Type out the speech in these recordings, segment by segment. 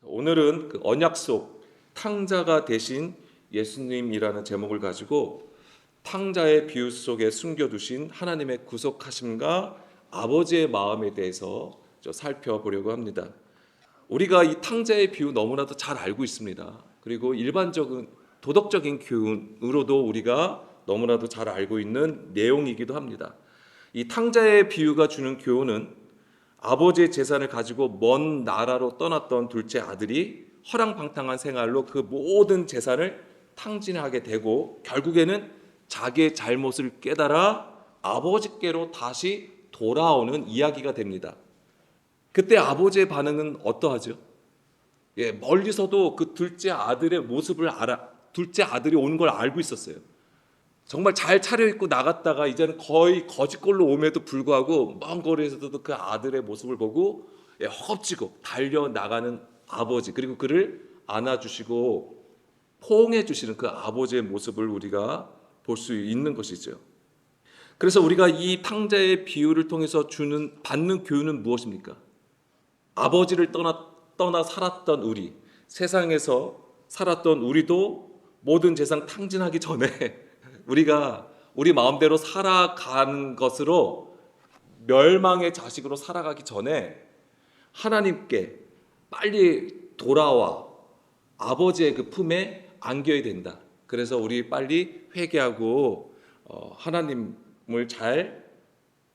오늘은 그 언약 속 탕자가 되신 예수님이라는 제목을 가지고 탕자의 비유 속에 숨겨두신 하나님의 구속하심과 아버지의 마음에 대해서 살펴보려고 합니다. 우리가 이 탕자의 비유 너무나도 잘 알고 있습니다. 그리고 일반적인 도덕적인 교훈으로도 우리가 너무나도 잘 알고 있는 내용이기도 합니다. 이 탕자의 비유가 주는 교훈은 아버지의 재산을 가지고 먼 나라로 떠났던 둘째 아들이 허랑방탕한 생활로 그 모든 재산을 탕진하게 되고 결국에는 자기의 잘못을 깨달아 아버지께로 다시 돌아오는 이야기가 됩니다. 그때 아버지의 반응은 어떠하죠? 멀리서도 그 둘째 아들의 모습을 둘째 아들이 오는 걸 알고 있었어요. 정말 잘 차려입고 나갔다가 이제는 거의 거짓골로 옴에도 불구하고 먼 거리에서도 그 아들의 모습을 보고 허겁지겁 달려나가는 아버지, 그리고 그를 안아주시고 포옹해 주시는 그 아버지의 모습을 우리가 볼 수 있는 것이죠. 그래서 우리가 이 탕자의 비유를 통해서 받는 교훈은 무엇입니까? 아버지를 떠나 살았던 우리, 세상에서 살았던 우리도 모든 재산 탕진하기 전에 우리가 우리 마음대로 살아가는 것으로 멸망의 자식으로 살아가기 전에 하나님께 빨리 돌아와 아버지의 그 품에 안겨야 된다. 그래서 우리 빨리 회개하고 하나님을 잘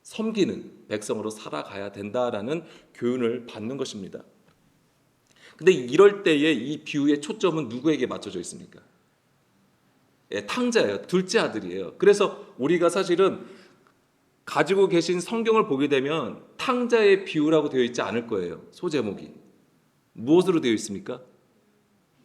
섬기는 백성으로 살아가야 된다라는 교훈을 받는 것입니다. 근데 이럴 때에 이 비유의 초점은 누구에게 맞춰져 있습니까? 탕자예요. 둘째 아들이에요. 그래서 우리가 사실은 가지고 계신 성경을 보게 되면 탕자의 비유라고 되어 있지 않을 거예요. 소제목이. 무엇으로 되어 있습니까?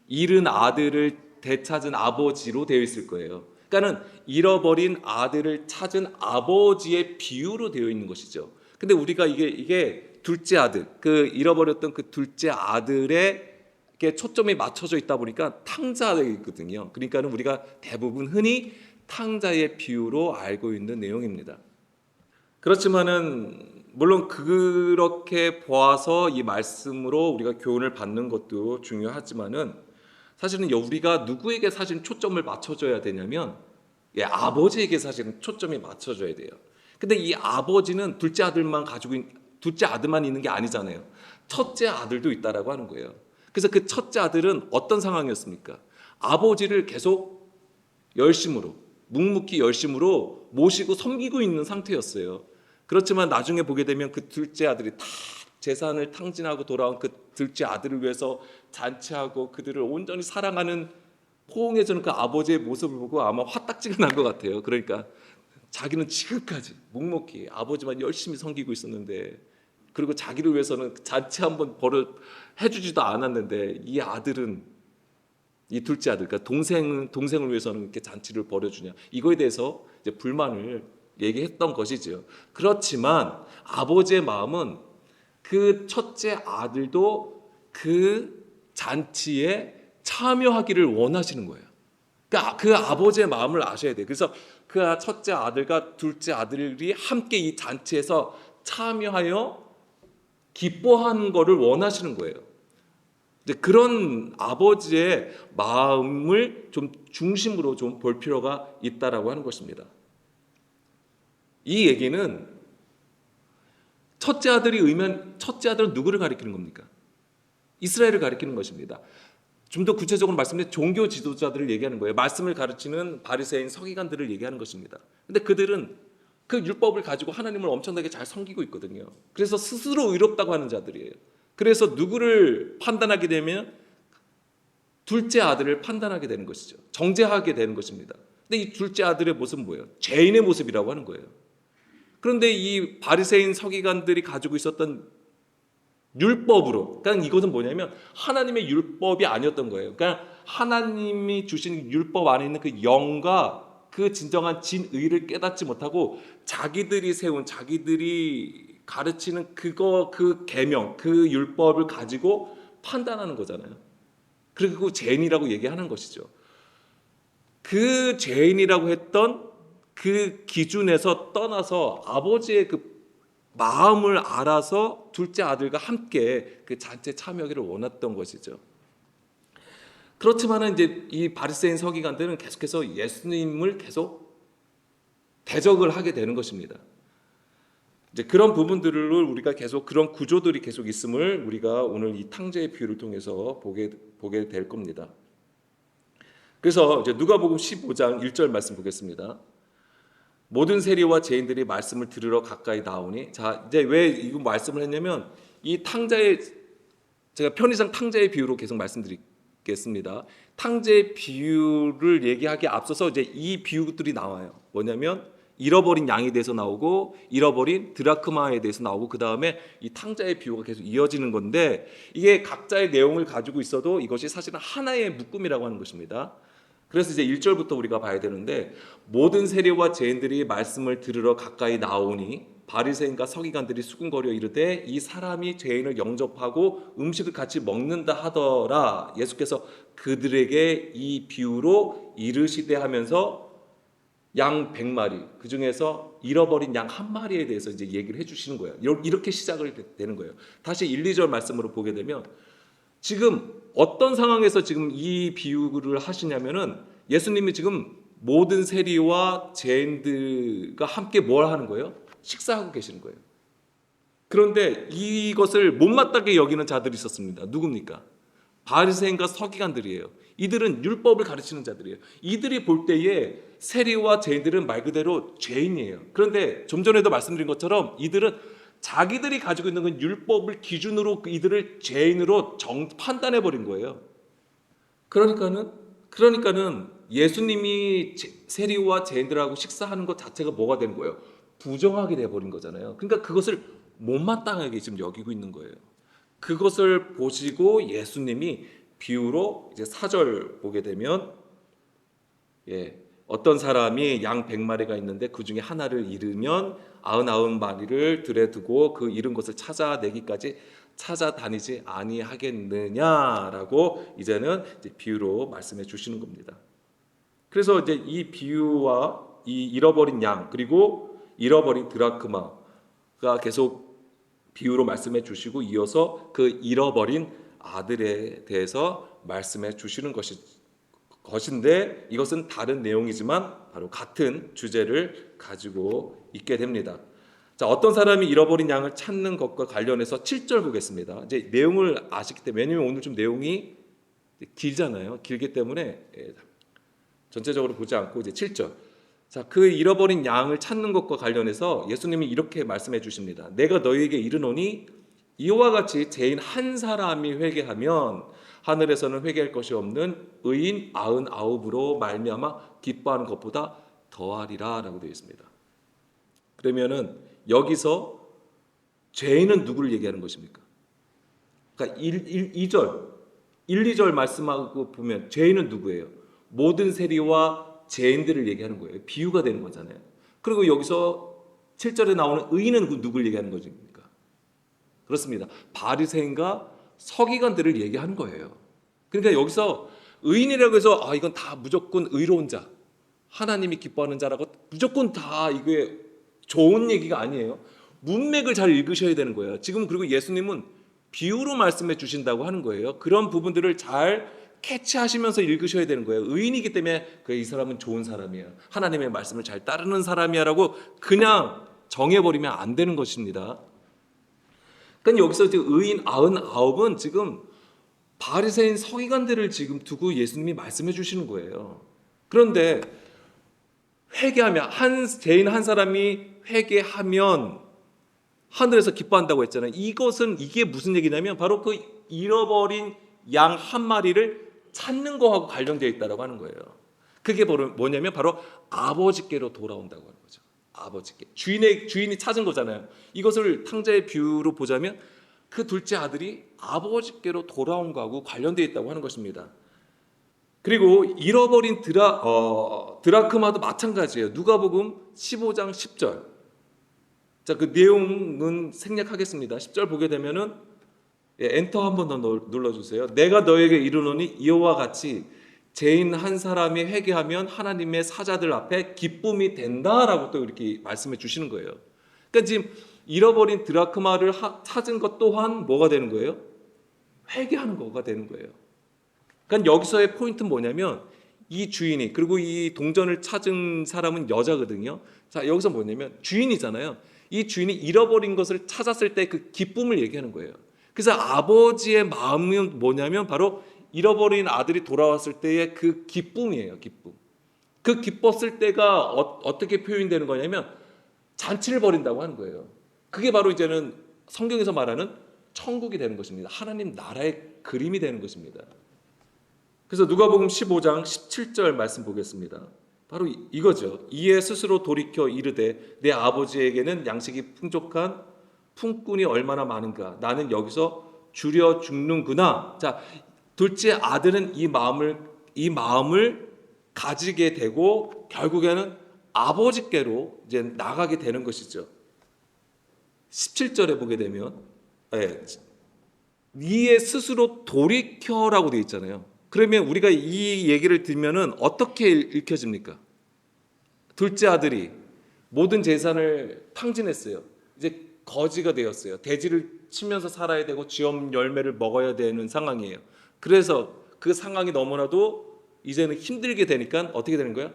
잃은 아들을 되찾은 아버지로 되어 있을 거예요. 그러니까는 잃어버린 아들을 찾은 아버지의 비유로 되어 있는 것이죠. 근데 우리가 이게 둘째 아들, 그 잃어버렸던 그 둘째 아들의 초점이 맞춰져 있다 보니까 탕자이거든요. 그러니까는 우리가 대부분 흔히 탕자의 비유로 알고 있는 내용입니다. 그렇지만은 물론 그렇게 보아서 이 말씀으로 우리가 교훈을 받는 것도 중요하지만은 사실은 우리가 누구에게 사실 초점을 맞춰줘야 되냐면 아버지에게 사실은 초점이 맞춰져야 돼요. 근데 이 아버지는 둘째 아들만 있는 게 아니잖아요. 첫째 아들도 있다라고 하는 거예요. 그래서 그 첫째 아들은 어떤 상황이었습니까? 아버지를 계속 묵묵히 열심으로 모시고 섬기고 있는 상태였어요. 그렇지만 나중에 보게 되면 그 둘째 아들이 다 재산을 탕진하고 돌아온 그 둘째 아들을 위해서 잔치하고 그들을 온전히 사랑하는 포옹해주는 그 아버지의 모습을 보고 아마 화딱지가 난 것 같아요. 그러니까 자기는 지금까지 묵묵히 아버지만 열심히 섬기고 있었는데, 그리고 자기를 위해서는 잔치 한번 해주지도 않았는데 이 둘째 아들, 그러니까 동생을 위해서는 이렇게 잔치를 벌여주냐, 이거에 대해서 이제 불만을 얘기했던 것이죠. 그렇지만 아버지의 마음은 그 첫째 아들도 그 잔치에 참여하기를 원하시는 거예요. 그러니까 그 아버지의 마음을 아셔야 돼요. 그래서 그 첫째 아들과 둘째 아들이 함께 이 잔치에서 참여하여 기뻐하는 것을 원하시는 거예요. 그런 아버지의 마음을 좀 중심으로 좀 볼 필요가 있다라고 하는 것입니다. 이 얘기는 첫째 아들은 누구를 가리키는 겁니까? 이스라엘을 가리키는 것입니다. 좀 더 구체적으로 말씀드리면 종교 지도자들을 얘기하는 거예요. 말씀을 가르치는 바리새인 서기관들을 얘기하는 것입니다. 근데 그들은 그 율법을 가지고 하나님을 엄청나게 잘 섬기고 있거든요. 그래서 스스로 의롭다고 하는 자들이에요. 그래서 누구를 판단하게 되면 둘째 아들을 판단하게 되는 것이죠. 정죄하게 되는 것입니다. 근데 이 둘째 아들의 모습은 뭐예요? 죄인의 모습이라고 하는 거예요. 그런데 이 바리새인 서기관들이 가지고 있었던 율법으로, 그러니까 이것은 뭐냐면 하나님의 율법이 아니었던 거예요. 그러니까 하나님이 주신 율법 안에 있는 그 영과 그 진정한 진의를 깨닫지 못하고 자기들이 가르치는 그 계명, 그 율법을 가지고 판단하는 거잖아요. 그리고 죄인이라고 얘기하는 것이죠. 그 죄인이라고 했던 그 기준에서 떠나서 아버지의 그 마음을 알아서 둘째 아들과 함께 그 잔치에 참여하기를 원했던 것이죠. 그렇지만은 이제 이 바리새인 서기관들은 계속해서 예수님을 계속 대적을 하게 되는 것입니다. 이제 그런 부분들을 우리가 계속 그런 구조들이 계속 있음을 우리가 오늘 이 탕자의 비유를 통해서 보게 될 겁니다. 그래서 이제 누가복음 15장 1절 말씀 보겠습니다. 모든 세리와 죄인들이 말씀을 들으러 가까이 나오니, 자 이제 왜 이 말씀을 했냐면 이 탕자의, 제가 편의상 탕자의 비유로 계속 말씀드리겠습니다. 탕자의 비유를 얘기하기에 앞서서 이제 이 비유들이 나와요. 뭐냐면 잃어버린 양에 대해서 나오고 잃어버린 드라크마에 대해서 나오고 그 다음에 이 탕자의 비유가 계속 이어지는 건데, 이게 각자의 내용을 가지고 있어도 이것이 사실은 하나의 묶음이라고 하는 것입니다. 그래서 이제 1절부터 우리가 봐야 되는데, 모든 세리와 죄인들이 말씀을 들으러 가까이 나오니 바리새인과 서기관들이 수군거려 이르되 이 사람이 죄인을 영접하고 음식을 같이 먹는다 하더라. 예수께서 그들에게 이 비유로 이르시되 하면서 양 100마리 그 중에서 잃어버린 양 한 마리에 대해서 이제 얘기를 해주시는 거예요. 이렇게 시작을 되는 거예요. 다시 1, 2절 말씀으로 보게 되면 지금 어떤 상황에서 지금 이 비유를 하시냐면은 예수님이 지금 모든 세리와 죄인들과 함께 뭘 하는 거예요? 식사하고 계시는 거예요. 그런데 이것을 못마땅하게 여기는 자들이 있었습니다. 누굽니까? 바리새인과 서기관들이에요. 이들은 율법을 가르치는 자들이에요. 이들이 볼 때에 세리와 죄인들은 말 그대로 죄인이에요. 그런데 좀 전에도 말씀드린 것처럼 이들은 자기들이 가지고 있는 건 율법을 기준으로 이들을 죄인으로 판단해 버린 거예요. 그러니까는 예수님이 세리와 죄인들하고 식사하는 것 자체가 뭐가 되는 거예요? 부정하게 돼 버린 거잖아요. 그러니까 그것을 못마땅하게 지금 여기고 있는 거예요. 그것을 보시고 예수님이 비유로 이제 4절 보게 되면, 어떤 사람이 양 100마리가 있는데 그 중에 하나를 잃으면 99마리를 들에 두고 그 잃은 것을 찾아내기까지 찾아다니지 아니하겠느냐라고 이제는 이제 비유로 말씀해 주시는 겁니다. 그래서 이제 이 비유와 이 잃어버린 양 그리고 잃어버린 드라크마가 계속 비유로 말씀해 주시고 이어서 그 잃어버린 아들에 대해서 말씀해 주시는 것인데, 이것은 다른 내용이지만 바로 같은 주제를 가지고 있게 됩니다. 자, 어떤 사람이 잃어버린 양을 찾는 것과 관련해서 7절 보겠습니다. 이제 내용을 아시기 때문에, 왜냐면 오늘 좀 내용이 길잖아요. 길기 때문에 전체적으로 보지 않고 이제 7절. 자, 그 잃어버린 양을 찾는 것과 관련해서 예수님이 이렇게 말씀해 주십니다. 내가 너희에게 이르노니 이와 같이 죄인 한 사람이 회개하면 하늘에서는 회개할 것이 없는 의인 99으로 말미암아 기뻐하는 것보다 더하리라 라고 되어 있습니다. 그러면은 여기서 죄인은 누구를 얘기하는 것입니까? 그러니까 2절 2절 말씀하고 보면 죄인은 누구예요? 모든 세리와 죄인들을 얘기하는 거예요. 비유가 되는 거잖아요. 그리고 여기서 7절에 나오는 의인은 누구를 얘기하는 것입니까? 그렇습니다. 바리새인과 서기관들을 얘기하는 거예요. 그러니까 여기서 의인이라고 해서 이건 다 무조건 의로운 자, 하나님이 기뻐하는 자라고 무조건 다 이게 좋은 얘기가 아니에요. 문맥을 잘 읽으셔야 되는 거예요. 지금 그리고 예수님은 비유로 말씀해 주신다고 하는 거예요. 그런 부분들을 잘 캐치하시면서 읽으셔야 되는 거예요. 의인이기 때문에 이 사람은 좋은 사람이야, 하나님의 말씀을 잘 따르는 사람이야 라고 그냥 정해버리면 안 되는 것입니다. 그러니까 여기서 지금 의인 99은 지금 바리새인 서기관들을 지금 두고 예수님이 말씀해 주시는 거예요. 그런데 회개하면 죄인 한 사람이 회개하면 하늘에서 기뻐한다고 했잖아요. 이게 무슨 얘기냐면 바로 그 잃어버린 양 한 마리를 찾는 거하고 관련되어 있다고 하는 거예요. 그게 뭐냐면 바로 아버지께로 돌아온다고 하는 거죠. 아버지께. 주인이 찾은 거잖아요. 이것을 탕자의 비유로 보자면 그 둘째 아들이 아버지께로 돌아온 거하고 관련되어 있다고 하는 것입니다. 그리고 잃어버린 드라크마도 마찬가지예요. 누가복음 15장 10절. 자, 그 내용은 생략하겠습니다. 10절 보게 되면은 엔터 한 번 더 눌러주세요. 내가 너에게 이르노니 이와 같이 죄인 한 사람이 회개하면 하나님의 사자들 앞에 기쁨이 된다라고 또 이렇게 말씀해 주시는 거예요. 그러니까 지금 잃어버린 드라크마를 찾은 것 또한 뭐가 되는 거예요? 회개하는 거가 되는 거예요. 그러니까 여기서의 포인트는 뭐냐면 이 주인이, 그리고 이 동전을 찾은 사람은 여자거든요. 자, 여기서 뭐냐면 주인이잖아요. 이 주인이 잃어버린 것을 찾았을 때 그 기쁨을 얘기하는 거예요. 그래서 아버지의 마음은 뭐냐면 바로 잃어버린 아들이 돌아왔을 때의 그 기쁨이에요. 기쁨. 그 기뻤을 때가 어떻게 표현되는 거냐면 잔치를 벌인다고 하는 거예요. 그게 바로 이제는 성경에서 말하는 천국이 되는 것입니다. 하나님 나라의 그림이 되는 것입니다. 그래서 누가복음 15장 17절 말씀 보겠습니다. 바로 이거죠. 이에 스스로 돌이켜 이르되 내 아버지에게는 양식이 풍족한 품꾼이 얼마나 많은가. 나는 여기서 줄여 죽는구나. 자, 둘째 아들은 이 마음을 가지게 되고 결국에는 아버지께로 이제 나가게 되는 것이죠. 17절에 보게 되면 이에 스스로 돌이켜라고 되어 있잖아요. 그러면 우리가 이 얘기를 들면은 어떻게 읽혀집니까? 둘째 아들이 모든 재산을 탕진했어요. 이제 거지가 되었어요. 돼지를 치면서 살아야 되고 쥐엄 열매를 먹어야 되는 상황이에요. 그래서 그 상황이 너무나도 이제는 힘들게 되니까 어떻게 되는 거야?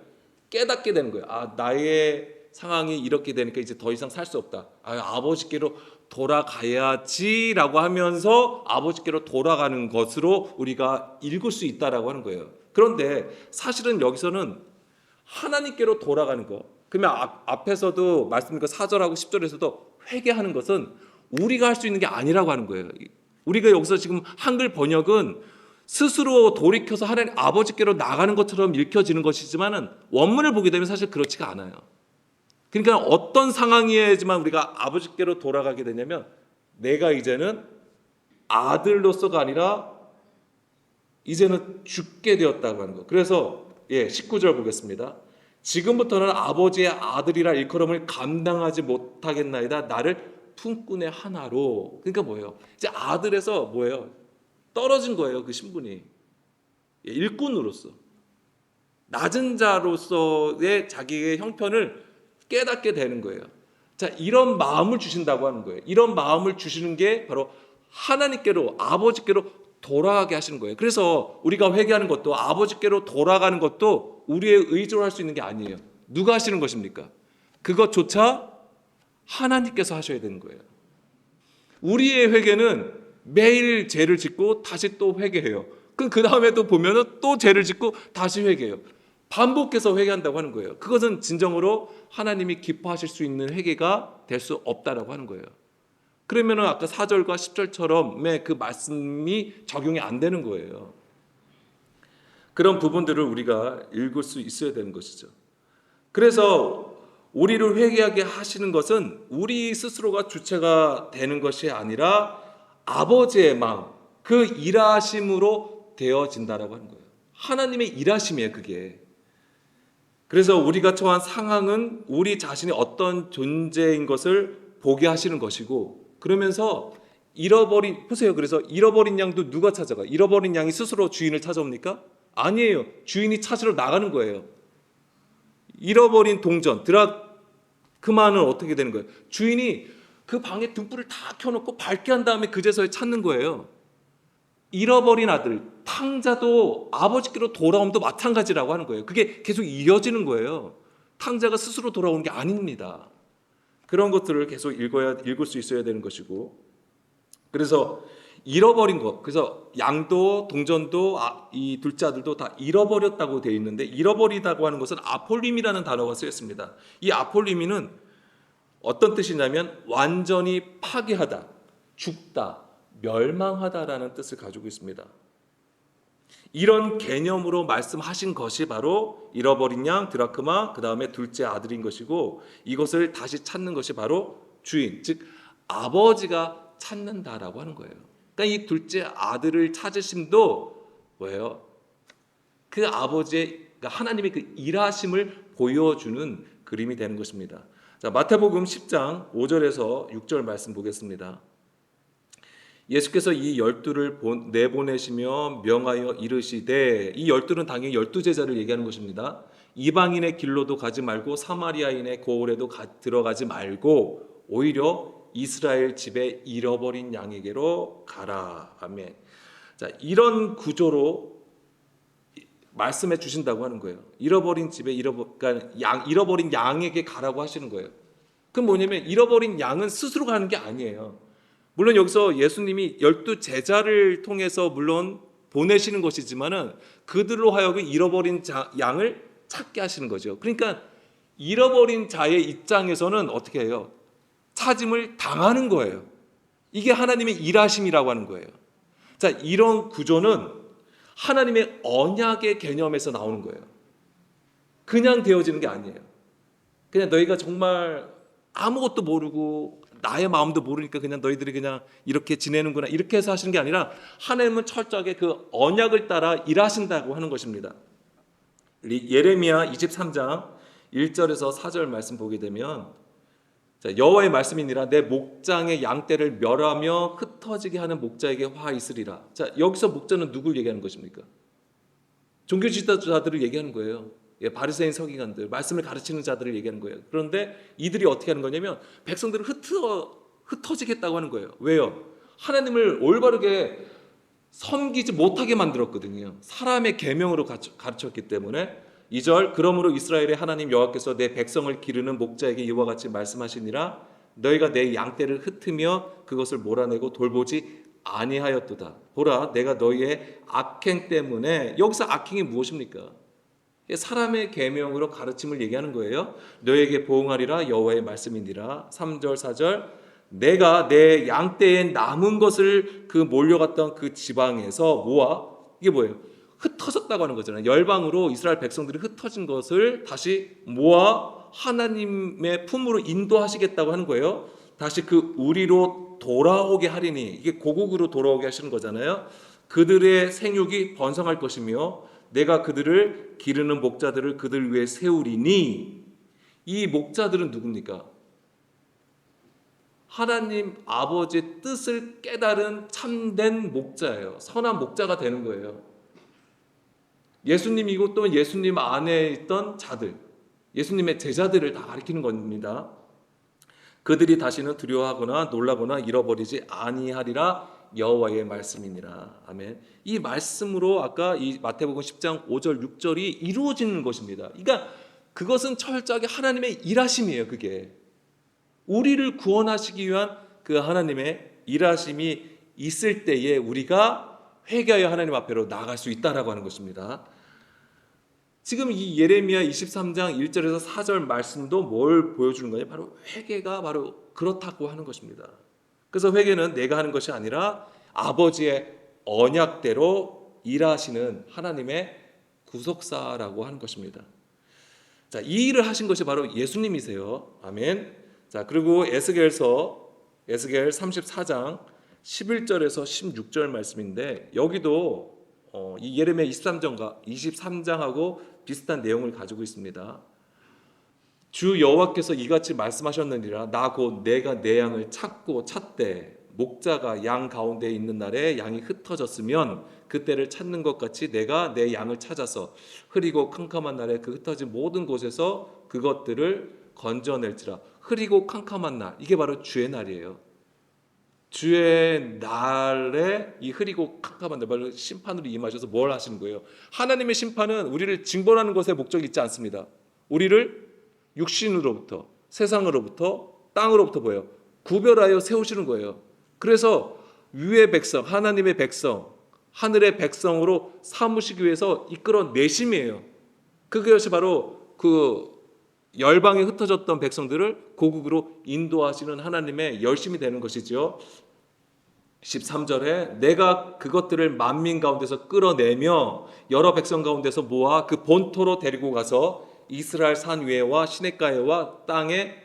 깨닫게 되는 거예요. 아, 나의 상황이 이렇게 되니까 이제 더 이상 살 수 없다. 아버지께로 돌아가야지라고 하면서 아버지께로 돌아가는 것으로 우리가 읽을 수 있다라고 하는 거예요. 그런데 사실은 여기서는 하나님께로 돌아가는 거. 그러면 앞에서도 말씀드린 4절하고 10절에서도 회개하는 것은 우리가 할 수 있는 게 아니라고 하는 거예요. 우리가 여기서 지금 한글 번역은 스스로 돌이켜서 하나님 아버지께로 나가는 것처럼 읽혀지는 것이지만은 원문을 보게 되면 사실 그렇지가 않아요. 그러니까 어떤 상황이지만 우리가 아버지께로 돌아가게 되냐면 내가 이제는 아들로서가 아니라 이제는 죽게 되었다고 하는 거. 그래서 19절 보겠습니다. 지금부터는 아버지의 아들이라 일컬음을 감당하지 못하겠나이다. 나를 품꾼의 하나로. 그러니까 뭐예요? 이제 아들에서 뭐예요? 떨어진 거예요. 그 신분이. 일꾼으로서. 낮은 자로서의 자기의 형편을 깨닫게 되는 거예요. 자, 이런 마음을 주신다고 하는 거예요. 이런 마음을 주시는 게 바로 하나님께로, 아버지께로 돌아가게 하시는 거예요. 그래서 우리가 회개하는 것도 아버지께로 돌아가는 것도 우리의 의지로 할 수 있는 게 아니에요. 누가 하시는 것입니까? 그것조차 하나님께서 하셔야 되는 거예요. 우리의 회개는 매일 죄를 짓고 다시 또 회개해요. 그 다음에 또 보면은 또 죄를 짓고 다시 회개해요. 반복해서 회개한다고 하는 거예요. 그것은 진정으로 하나님이 기뻐하실 수 있는 회개가 될 수 없다라고 하는 거예요. 그러면은 아까 4절과 10절처럼의 그 말씀이 적용이 안 되는 거예요. 그런 부분들을 우리가 읽을 수 있어야 되는 것이죠. 그래서 우리를 회개하게 하시는 것은 우리 스스로가 주체가 되는 것이 아니라 아버지의 마음, 그 일하심으로 되어진다라고 하는 거예요. 하나님의 일하심이에요, 그게. 그래서 우리가 처한 상황은 우리 자신이 어떤 존재인 것을 보게 하시는 것이고, 그러면서 보세요. 그래서 잃어버린 양도 누가 찾아가? 잃어버린 양이 스스로 주인을 찾아옵니까? 아니에요. 주인이 찾으러 나가는 거예요. 잃어버린 동전, 드라크마는 어떻게 되는 거예요? 주인이 그 방에 등불을 다 켜놓고 밝게 한 다음에 그제서야 찾는 거예요. 잃어버린 아들, 탕자도 아버지께로 돌아옴도 마찬가지라고 하는 거예요. 그게 계속 이어지는 거예요. 탕자가 스스로 돌아오는 게 아닙니다. 그런 것들을 계속 읽을 수 있어야 되는 것이고, 그래서 잃어버린 것, 그래서 양도 동전도 이 둘째 아들도 다 잃어버렸다고 되어 있는데, 잃어버리다고 하는 것은 아폴림이라는 단어가 쓰였습니다. 이 아폴림이는 어떤 뜻이냐면 완전히 파괴하다, 죽다, 멸망하다라는 뜻을 가지고 있습니다. 이런 개념으로 말씀하신 것이 바로 잃어버린 양, 드라크마, 그 다음에 둘째 아들인 것이고, 이것을 다시 찾는 것이 바로 주인, 즉 아버지가 찾는다라고 하는 거예요. 그러니까 이 둘째 아들을 찾으심도 뭐예요? 그 아버지의, 그러니까 하나님의 그 일하심을 보여주는 그림이 되는 것입니다. 자, 마태복음 10장 5절에서 6절 말씀 보겠습니다. 예수께서 이 12를 내보내시며 명하여 이르시되, 이 12는 당연히 12제자를 얘기하는 것입니다. 이방인의 길로도 가지 말고 사마리아인의 고을에도 들어가지 말고 오히려 이스라엘 집에 잃어버린 양에게로 가라. 아멘. 자, 이런 구조로 말씀해 주신다고 하는 거예요. 잃어버린 집에 그러니까 잃어버린 양에게 가라고 하시는 거예요. 그럼 뭐냐면 잃어버린 양은 스스로 가는 게 아니에요. 물론 여기서 예수님이 12 제자를 통해서 물론 보내시는 것이지만은 그들로 하여금 잃어버린 양을 찾게 하시는 거죠. 그러니까 잃어버린 자의 입장에서는 어떻게 해요? 찾음을 당하는 거예요. 이게 하나님의 일하심이라고 하는 거예요. 자, 이런 구조는 하나님의 언약의 개념에서 나오는 거예요. 그냥 되어지는 게 아니에요. 그냥 너희가 정말 아무것도 모르고 나의 마음도 모르니까 그냥 너희들이 그냥 이렇게 지내는구나 이렇게 해서 하시는 게 아니라 하나님은 철저하게 그 언약을 따라 일하신다고 하는 것입니다. 예레미야 23장 1절에서 4절 말씀 보게 되면 자, 여호와의 말씀이니라 내 목장의 양떼를 멸하며 흩어지게 하는 목자에게 화 있으리라. 자, 여기서 목자는 누굴 얘기하는 것입니까? 종교 지도자들을 얘기하는 거예요. 예, 바리새인 서기관들, 말씀을 가르치는 자들을 얘기하는 거예요. 그런데 이들이 어떻게 하는 거냐면 백성들을 흩어지겠다고 하는 거예요. 왜요? 하나님을 올바르게 섬기지 못하게 만들었거든요. 사람의 계명으로 가르쳤기 때문에 2절 그러므로 이스라엘의 하나님 여호와께서 내 백성을 기르는 목자에게 이와 같이 말씀하시니라 너희가 내 양떼를 흩으며 그것을 몰아내고 돌보지 아니하였도다. 보라 내가 너희의 악행 때문에 여기서 악행이 무엇입니까? 사람의 계명으로 가르침을 얘기하는 거예요. 너에게 보응하리라 여호와의 말씀이니라. 3절 4절 내가 내 양떼에 남은 것을 그 몰려갔던 그 지방에서 모아 이게 뭐예요? 흩어졌다고 하는 거잖아요. 열방으로 이스라엘 백성들이 흩어진 것을 다시 모아 하나님의 품으로 인도하시겠다고 하는 거예요. 다시 그 우리로 돌아오게 하리니 이게 고국으로 돌아오게 하시는 거잖아요. 그들의 생육이 번성할 것이며 내가 그들을 기르는 목자들을 그들 위해 세우리니 이 목자들은 누굽니까? 하나님 아버지의 뜻을 깨달은 참된 목자예요. 선한 목자가 되는 거예요. 예수님이고 또 예수님 안에 있던 자들, 예수님의 제자들을 다 가리키는 겁니다. 그들이 다시는 두려워하거나 놀라거나 잃어버리지 아니하리라 여호와의 말씀이니라. 아멘. 이 말씀으로 아까 이 마태복음 10장 5절 6절이 이루어지는 것입니다. 그러니까 그것은 철저하게 하나님의 일하심이에요. 그게 우리를 구원하시기 위한 그 하나님의 일하심이 있을 때에 우리가 회개하여 하나님 앞으로 나아갈 수 있다라고 하는 것입니다. 지금 이 예레미야 23장 1절에서 4절 말씀도 뭘 보여주는 거냐? 바로 회개가 바로 그렇다고 하는 것입니다. 그래서 회개는 내가 하는 것이 아니라 아버지의 언약대로 일하시는 하나님의 구속사라고 하는 것입니다. 자, 이 일을 하신 것이 바로 예수님이세요. 아멘. 자, 그리고 에스겔 34장 11절에서 16절 말씀인데 여기도 이 예레미야 23장하고 비슷한 내용을 가지고 있습니다. 주 여호와께서 이같이 말씀하셨느니라 나 곧 내가 내 양을 찾고 찾되 목자가 양 가운데 있는 날에 양이 흩어졌으면 그때를 찾는 것 같이 내가 내 양을 찾아서 흐리고 캄캄한 날에 그 흩어진 모든 곳에서 그것들을 건져낼지라. 흐리고 캄캄한 날, 이게 바로 주의 날이에요. 주의 날에 이 흐리고 캄캄한 날, 바로 심판으로 임하셔서 뭘 하시는 거예요? 하나님의 심판은 우리를 징벌하는 것에 목적이 있지 않습니다. 우리를 육신으로부터, 세상으로부터, 땅으로부터 뭐예요? 구별하여 세우시는 거예요. 그래서 위의 백성, 하나님의 백성, 하늘의 백성으로 삼으시기 위해서 이끌어내심이에요. 그것이 바로 그 열방에 흩어졌던 백성들을 고국으로 인도하시는 하나님의 열심이 되는 것이죠. 13절에 내가 그것들을 만민 가운데서 끌어내며 여러 백성 가운데서 모아 그 본토로 데리고 가서 이스라엘 산 위에와 시냇가에와 땅의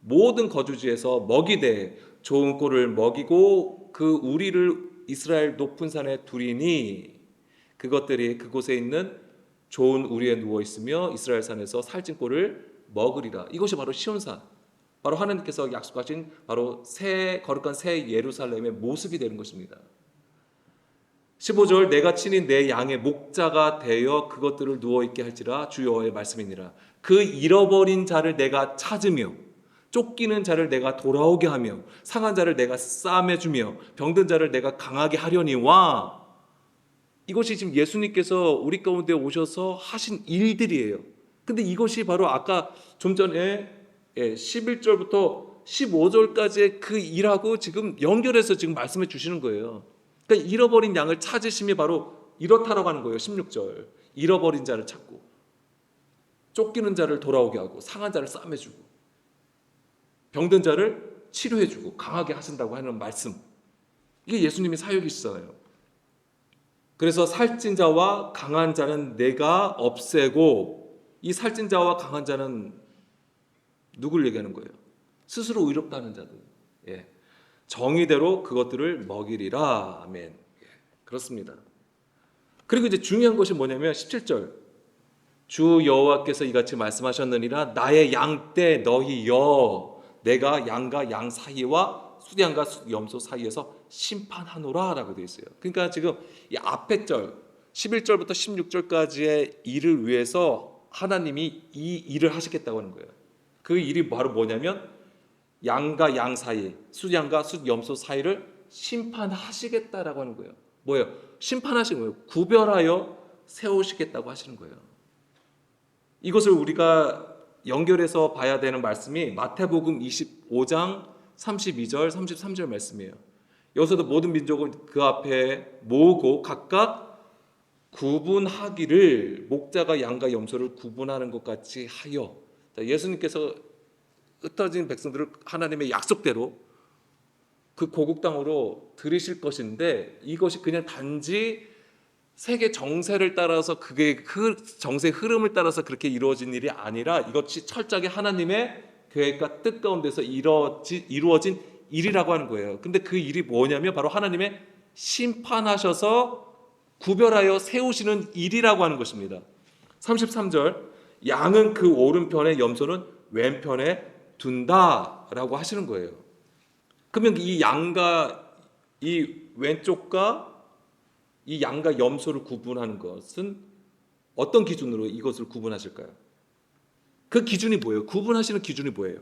모든 거주지에서 먹이되 좋은 꼴을 먹이고 그 우리를 이스라엘 높은 산에 두리니 그것들이 그곳에 있는 좋은 우리에 누워 있으며 이스라엘 산에서 살찐 꼴을 먹으리라. 이것이 바로 시온산, 바로 하나님께서 약속하신 바로 새 거룩한 새 예루살렘의 모습이 되는 것입니다. 15절 내가 친히 내 양의 목자가 되어 그것들을 누워있게 할지라 주 여호와의 말씀이니라. 그 잃어버린 자를 내가 찾으며, 쫓기는 자를 내가 돌아오게 하며 상한 자를 내가 싸매주며 병든 자를 내가 강하게 하려니와. 이것이 지금 예수님께서 우리 가운데 오셔서 하신 일들이에요. 근데 이것이 바로 아까 좀 전에 11절부터 15절까지의 그 일하고 지금 연결해서 지금 말씀해 주시는 거예요. 그러니까 잃어버린 양을 찾으심이 바로 이렇다라고 하는 거예요. 16절. 잃어버린 자를 찾고 쫓기는 자를 돌아오게 하고 상한 자를 싸매주고 병든 자를 치료해주고 강하게 하신다고 하는 말씀. 이게 예수님의 사역이시잖아요. 그래서 살찐 자와 강한 자는 내가 없애고, 이 살찐 자와 강한 자는 누굴 얘기하는 거예요? 스스로 의롭다는 자들. 예. 정의대로 그것들을 먹이리라. 아멘. 예. 그렇습니다. 그리고 이제 중요한 것이 뭐냐면 17절. 주 여호와께서 이같이 말씀하셨느니라 나의 양 떼 너희여 내가 양과 양 사이와 숫양과 숫염소 사이에서 심판하노라 라고 되어 있어요. 그러니까 지금 이 앞에 절 11절부터 16절까지의 일을 위해서 하나님이 이 일을 하시겠다고 하는 거예요. 그 일이 바로 뭐냐면 양과 양 사이, 숫양과 숫염소 사이를 심판하시겠다라고 하는 거예요. 뭐예요? 심판하시는 거예요. 구별하여 세우시겠다고 하시는 거예요. 이것을 우리가 연결해서 봐야 되는 말씀이 마태복음 25장 32절 33절 말씀이에요. 여기서도 모든 민족은 그 앞에 모으고 각각 구분하기를 목자가 양과 염소를 구분하는 것 같이 하여. 예수님께서 흩어진 백성들을 하나님의 약속대로 그 고국 땅으로 들이실 것인데, 이것이 그냥 단지 세계 정세를 따라서 그게 그 정세 흐름을 따라서 그렇게 이루어진 일이 아니라 이것이 철저하게 하나님의 계획과 뜻 가운데서 이루어진 일이라고 하는 거예요. 근데 그 일이 뭐냐면 바로 하나님의 심판하셔서 구별하여 세우시는 일이라고 하는 것입니다. 33절 양은 그 오른편에 염소는 왼편에 둔다라고 하시는 거예요. 그러면 이 양과 이 왼쪽과 이 양과 염소를 구분하는 것은 어떤 기준으로 이것을 구분하실까요? 그 기준이 뭐예요? 구분하시는 기준이 뭐예요?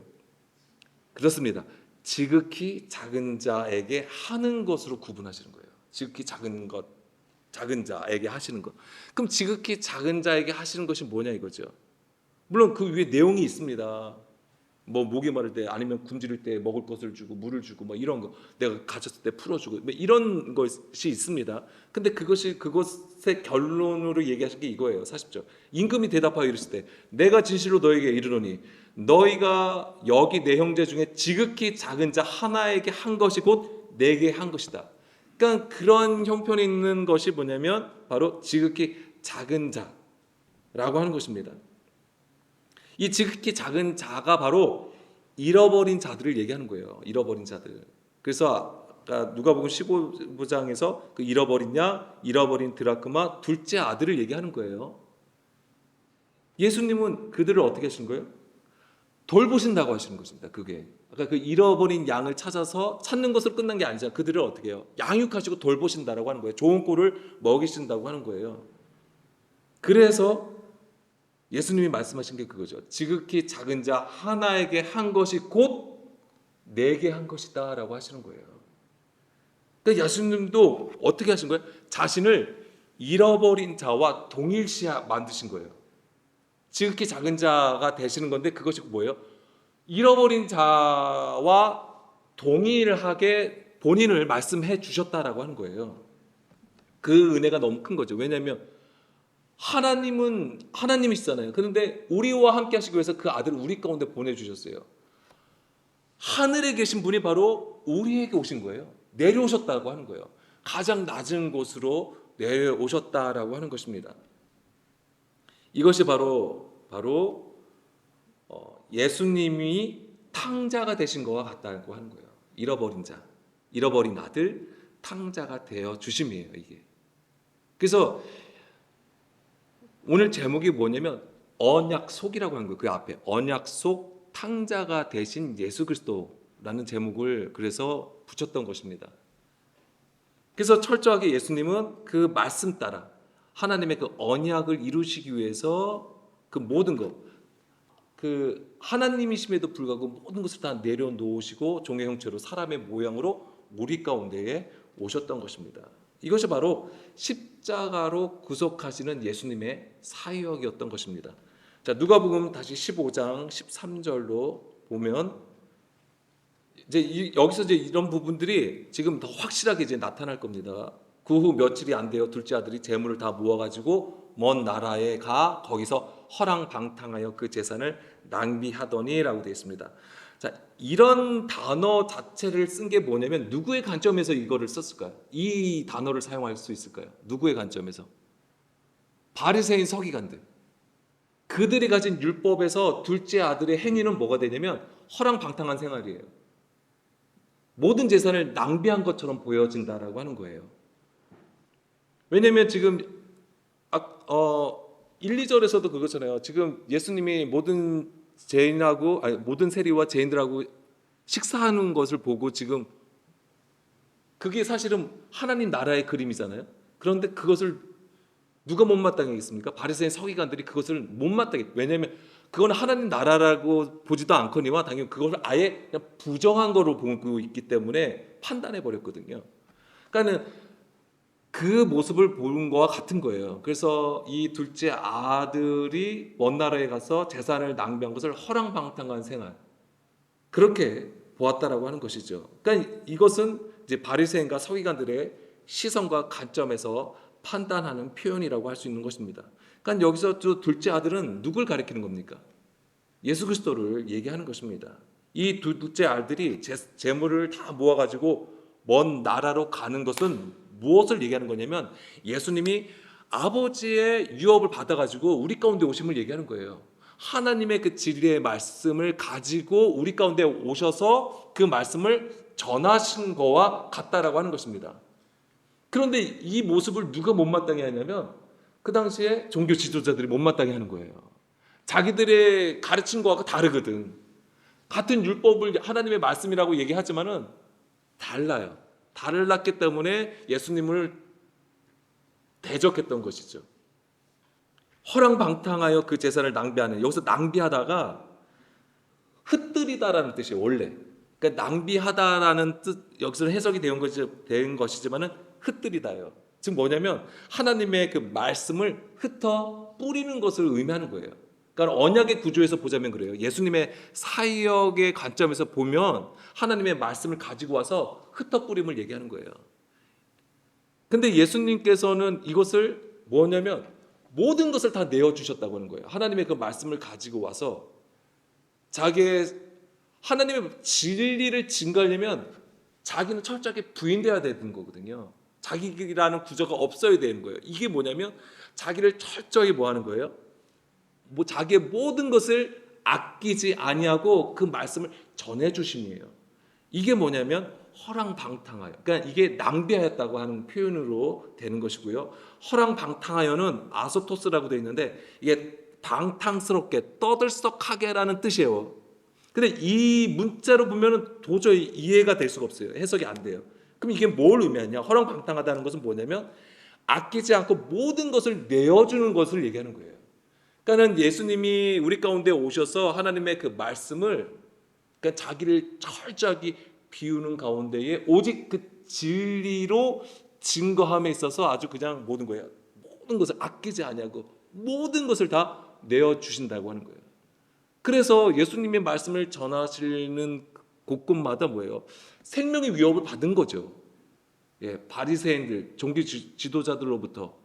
그렇습니다. 지극히 작은 자에게 하는 것으로 구분하시는 거예요. 지극히 작은 것, 작은 자에게 하시는 것. 그럼 지극히 작은 자에게 하시는 것이 뭐냐 이거죠. 물론 그 위에 내용이 있습니다. 뭐 목이 마를 때 아니면 굶주릴 때 먹을 것을 주고 물을 주고 뭐 이런 거, 내가 갇혔을 때 풀어주고 뭐 이런 것이 있습니다. 근데 그것의 결론으로 얘기하신 게 이거예요. 40절 임금이 대답하여 이르실 때 내가 진실로 너에게 이르노니 너희가 여기 내 형제 중에 지극히 작은 자 하나에게 한 것이 곧 내게 한 것이다. 그러니까 그런 형편이 있는 것이 뭐냐면 바로 지극히 작은 자라고 하는 것입니다. 이 지극히 작은 자가 바로 잃어버린 자들을 얘기하는 거예요. 잃어버린 자들. 그래서 아까 누가복음 15장에서 그 잃어버린 양, 잃어버린 드라크마 둘째 아들을 얘기하는 거예요. 예수님은 그들을 어떻게 하시는 거예요? 돌보신다고 하시는 것입니다. 그게 아까 그 잃어버린 양을 찾아서 찾는 것으로 끝난 게 아니잖아요. 그들을 어떻게 해요? 양육하시고 돌보신다라고 하는 거예요. 좋은 꼴을 먹이신다고 하는 거예요. 그래서 예수님이 말씀하신 게 그거죠. 지극히 작은 자 하나에게 한 것이 곧 내게 한 것이다 라고 하시는 거예요. 그러니까 예수님도 어떻게 하신 거예요? 자신을 잃어버린 자와 동일시 만드신 거예요. 지극히 작은 자가 되시는 건데 그것이 뭐예요? 잃어버린 자와 동일하게 본인을 말씀해 주셨다라고 하는 거예요. 그 은혜가 너무 큰 거죠. 왜냐하면 하나님은 하나님이시잖아요. 그런데 우리와 함께 하시기 위해서 그 아들을 우리 가운데 보내주셨어요. 하늘에 계신 분이 바로 우리에게 오신 거예요. 내려오셨다고 하는 거예요. 가장 낮은 곳으로 내려오셨다라고 하는 것입니다. 이것이 바로 예수님이 탕자가 되신 것과 같다고 하는 거예요. 잃어버린 자, 잃어버린 아들, 탕자가 되어 주심이에요. 이게. 그래서 오늘 제목이 뭐냐면 언약속이라고 하는 거예요. 그 앞에 언약속 탕자가 되신 예수 그리스도라는 제목을 그래서 붙였던 것입니다. 그래서 철저하게 예수님은 그 말씀 따라 하나님의 그 언약을 이루시기 위해서 그 모든 것, 그 하나님이심에도 불구하고 모든 것을 다 내려놓으시고 종의 형체로 사람의 모양으로 우리 가운데에 오셨던 것입니다. 이것이 바로 십자가로 구속하시는 예수님의 사역이었던 것입니다. 자, 누가복음 다시 15장 13절로 보면 여기서 이런 부분들이 지금 더 확실하게 나타날 겁니다. 그 후 며칠이 안 되어 둘째 아들이 재물을 다 모아가지고 먼 나라에 가 거기서 허랑방탕하여 그 재산을 낭비하더니라고 되어 있습니다. 자, 이런 단어 자체를 쓴 게 뭐냐면 누구의 관점에서 이거를 썼을까요? 이 단어를 사용할 수 있을까요? 누구의 관점에서? 바리새인 서기관들. 그들이 가진 율법에서 둘째 아들의 행위는 뭐가 되냐면 허랑방탕한 생활이에요. 모든 재산을 낭비한 것처럼 보여진다라고 하는 거예요. 왜냐하면 지금 1, 2절에서도 그거잖아요. 지금 예수님이 모든 세리와 죄인들하고 식사하는 것을 보고 지금 그게 사실은 하나님 나라의 그림이잖아요. 그런데 그것을 누가 못마땅히 하겠습니까? 바리새인 서기관들이 그것을 못마땅히, 왜냐하면 그건 하나님 나라라고 보지도 않거니와 당연히 그것을 아예 그냥 부정한 거로 보고 있기 때문에 판단해 버렸거든요. 그러니까는 그 모습을 보는 거와 같은 거예요. 그래서 이 둘째 아들이 먼 나라에 가서 재산을 낭비한 것을 허랑방탕한 생활, 그렇게 보았다라고 하는 것이죠. 그러니까 이것은 이제 바리새인과 서기관들의 시선과 관점에서 판단하는 표현이라고 할 수 있는 것입니다. 그러니까 여기서 저 둘째 아들은 누굴 가리키는 겁니까? 예수 그리스도를 얘기하는 것입니다. 이 둘째 아들이 재물을 다 모아가지고 먼 나라로 가는 것은 무엇을 얘기하는 거냐면 예수님이 아버지의 유업을 받아가지고 우리 가운데 오심을 얘기하는 거예요. 하나님의 그 진리의 말씀을 가지고 우리 가운데 오셔서 그 말씀을 전하신 거와 같다라고 하는 것입니다. 그런데 이 모습을 누가 못마땅해 하냐면 그 당시에 종교 지도자들이 못마땅해 하는 거예요. 자기들의 가르친 거하고 다르거든. 같은 율법을 하나님의 말씀이라고 얘기하지만은 달라요. 달랐기 때문에 예수님을 대적했던 것이죠. 허랑방탕하여 그 재산을 낭비하는, 여기서 낭비하다가 흩뜨리다라는 뜻이에요. 원래 그러니까 낭비하다라는 뜻, 여기서 해석이 된 것이지만은 흩뜨리다예요. 즉 뭐냐면 하나님의 그 말씀을 흩어 뿌리는 것을 의미하는 거예요. 그러니까 언약의 구조에서 보자면 그래요. 예수님의 사역의 관점에서 보면 하나님의 말씀을 가지고 와서 흩어 뿌림을 얘기하는 거예요. 근데 예수님께서는 이것을 뭐냐면 모든 것을 다 내어주셨다고 하는 거예요. 하나님의 그 말씀을 가지고 와서 자기의 하나님의 진리를 증거하려면 자기는 철저하게 부인돼야 되는 거거든요. 자기라는 구조가 없어야 되는 거예요. 이게 뭐냐면 자기를 철저히 뭐 하는 거예요? 자기의 모든 것을 아끼지 아니하고 그 말씀을 전해 주심이에요. 이게 뭐냐면 허랑방탕하여, 그러니까 이게 낭비하였다고 하는 표현으로 되는 것이고요. 허랑방탕하여는 아소토스라고 되어 있는데 이게 방탕스럽게 떠들썩하게라는 뜻이에요. 근데 이 문자로 보면은 도저히 이해가 될 수가 없어요. 해석이 안 돼요. 그럼 이게 뭘 의미하냐? 허랑방탕하다는 것은 뭐냐면 아끼지 않고 모든 것을 내어주는 것을 얘기하는 거예요. 그러니까 예수님이 우리 가운데 오셔서 하나님의 그 말씀을, 그러니까 자기를 철저하게 비우는 가운데에 오직 그 진리로 증거함에 있어서 아주 그냥 모든 거예요. 모든 것을 아끼지 아니하고 모든 것을 다 내어주신다고 하는 거예요. 그래서 예수님의 말씀을 전하시는 곳곳마다 뭐예요? 생명의 위협을 받은 거죠. 바리새인들, 종교 지도자들로부터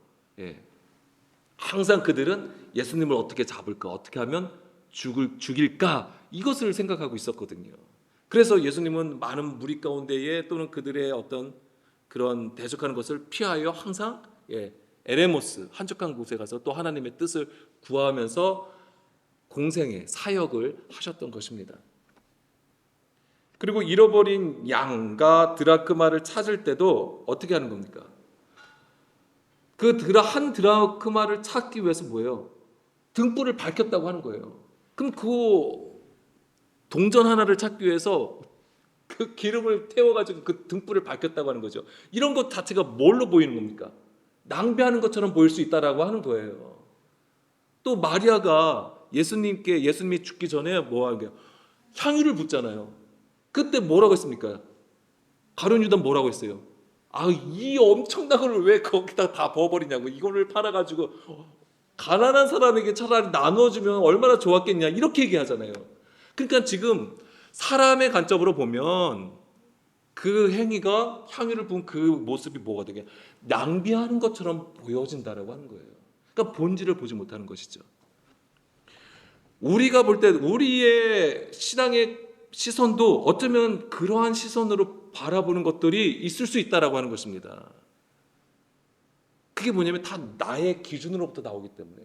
항상 그들은 예수님을 어떻게 잡을까, 어떻게 하면 죽일까, 이것을 생각하고 있었거든요. 그래서 예수님은 많은 무리 가운데에 또는 그들의 어떤 그런 대적하는 것을 피하여 항상 에레모스, 한적한 곳에 가서 또 하나님의 뜻을 구하면서 공생의 사역을 하셨던 것입니다. 그리고 잃어버린 양과 드라크마를 찾을 때도 어떻게 하는 겁니까? 그 한 드라크마를 찾기 위해서 뭐예요? 등불을 밝혔다고 하는 거예요. 그럼 그 동전 하나를 찾기 위해서 그 기름을 태워가지고 그 등불을 밝혔다고 하는 거죠. 이런 것 자체가 뭘로 보이는 겁니까? 낭비하는 것처럼 보일 수 있다라고 하는 거예요. 또 마리아가 예수님이 죽기 전에 뭐 하는 거예요? 향유를 붓잖아요. 그때 뭐라고 했습니까? 가룟 유다 뭐라고 했어요? 이 엄청난 걸 왜 거기다 다 부어버리냐고. 이거를 팔아가지고 가난한 사람에게 차라리 나눠주면 얼마나 좋았겠냐, 이렇게 얘기하잖아요. 그러니까 지금 사람의 관점으로 보면 그 행위가, 향유를 부은 그 모습이 뭐가 되게 낭비하는 것처럼 보여진다라고 하는 거예요. 그러니까 본질을 보지 못하는 것이죠. 우리가 볼 때 우리의 신앙의 시선도 어쩌면 그러한 시선으로 바라보는 것들이 있을 수 있다라고 하는 것입니다. 그게 뭐냐면 다 나의 기준으로부터 나오기 때문에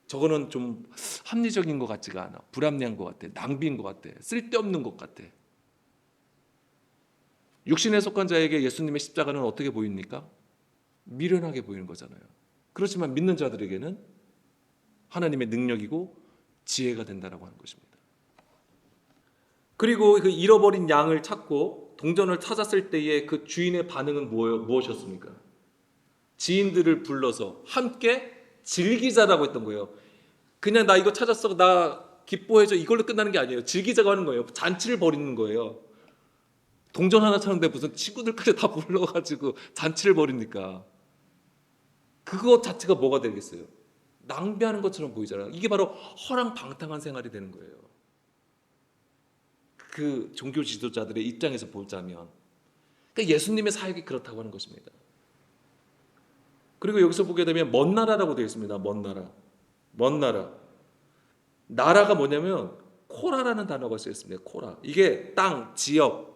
저거는 좀 합리적인 것 같지가 않아. 불합리한 것 같아. 낭비인 것 같아. 쓸데없는 것 같아. 육신에 속한 자에게 예수님의 십자가는 어떻게 보입니까? 미련하게 보이는 거잖아요. 그렇지만 믿는 자들에게는 하나님의 능력이고 지혜가 된다라고 하는 것입니다. 그리고 그 잃어버린 양을 찾고 동전을 찾았을 때의 그 주인의 반응은 무엇이었습니까? 지인들을 불러서 함께 즐기자라고 했던 거예요. 그냥 나 이거 찾았어, 나 기뻐해줘, 이걸로 끝나는 게 아니에요. 즐기자고 하는 거예요. 잔치를 벌이는 거예요. 동전 하나 찾는데 무슨 친구들까지 다 불러가지고 잔치를 벌이니까 그거 자체가 뭐가 되겠어요? 낭비하는 것처럼 보이잖아요. 이게 바로 허랑방탕한 생활이 되는 거예요. 그 종교 지도자들의 입장에서 보자면, 그러니까 예수님의 사역이 그렇다고 하는 것입니다. 그리고 여기서 보게 되면 먼 나라라고 되어 있습니다. 먼 나라. 먼 나라. 나라가 뭐냐면 코라라는 단어가 쓰여 있습니다. 코라. 이게 땅, 지역,